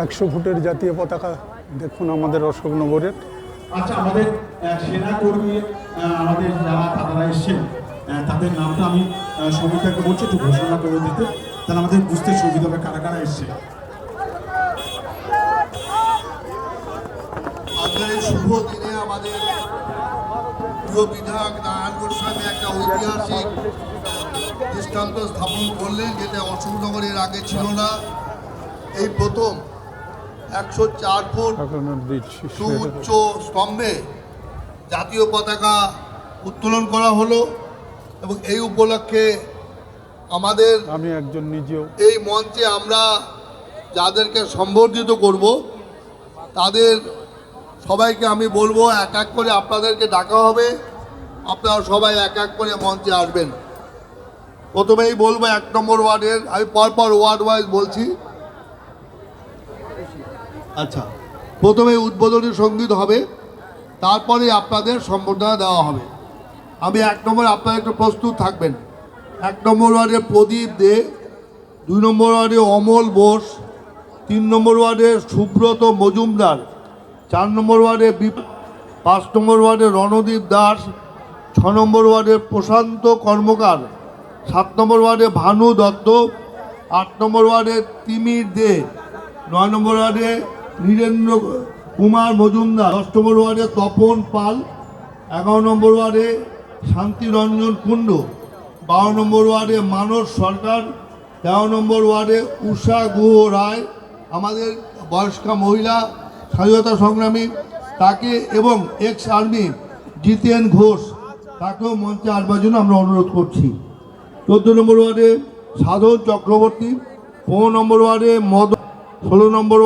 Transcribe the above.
100 ফুটের জাতীয় পতাকা দেখুন আমাদের অশোকনগরের। আচ্ছা, আমাদের সেনাকর্মী আমাদের যারা তারা এসছেন তাদের নামটা আমি সমিতাকে বলছি একটু ঘোষণা করে দিতে, তাহলে আমাদের বুঝতে সুবিধা হবে কারা কারা এসছে। আজকের এই শুভ দিনে আমাদের প্রিয় বিধায়ক নারায়ণ গোস্বামী একটা ঐতিহাসিক দৃষ্টান্ত স্থাপন করলেন, যেটা অশোকনগরের আগে ছিল না। এই প্রথম 104 ফুট সুউচ্চ স্তম্ভে জাতীয় পতাকা উত্তোলন করা হলো এবং এই উপলক্ষে আমাদের আমি একজন নিজেও এই মঞ্চে আমরা যাদেরকে সম্বর্ধিত করব তাদের সবাইকে আমি বলবো এক এক করে আপনাদেরকে ডাকা হবে, আপনারা সবাই এক এক করে মঞ্চে আসবেন। প্রথমেই বলবো 1 নম্বর ওয়ার্ডের, আমি পরপর ওয়ার্ড ওয়াইজ বলছি। আচ্ছা, প্রথমে উদ্বোধনী সঙ্গীত হবে, তারপরে আপনাদের সম্বর্ধনা দেওয়া হবে। আমি 1 নম্বর, আপনারা একটু প্রস্তুত থাকবেন। 1 নম্বর ওয়ার্ডে প্রদীপ দে, 2 নম্বর ওয়ার্ডে অমল বোস, 3 নম্বর ওয়ার্ডে সুব্রত মজুমদার, 4 নম্বর ওয়ার্ডে 5 নম্বর ওয়ার্ডে রণদীপ দাস, 6 নম্বর ওয়ার্ডে প্রশান্ত কর্মকার, 7 নম্বর ওয়ার্ডে ভানু দত্ত, 8 নম্বর ওয়ার্ডে তিমির দে, 9 নম্বর ওয়ার্ডে নীরেন্দ্র কুমার মজুমদার, 10 নম্বর ওয়ার্ডে তপন পাল, 11 নম্বর ওয়ার্ডে শান্তিরঞ্জন কুণ্ডু, 12 নম্বর ওয়ার্ডে মানস সরকার, 13 নম্বর ওয়ার্ডে উষা গুহ রায়, আমাদের বয়স্কা মহিলা স্বাধীনতা সংগ্রামী, তাকে এবং এক্স আর্মি জিতেন ঘোষ, তাকেও মঞ্চে আসবার জন্য আমরা অনুরোধ করছি। 14 নম্বর ওয়ার্ডে সাধন চক্রবর্তী, 15 নম্বর ওয়ার্ডে মদন, 16 নম্বর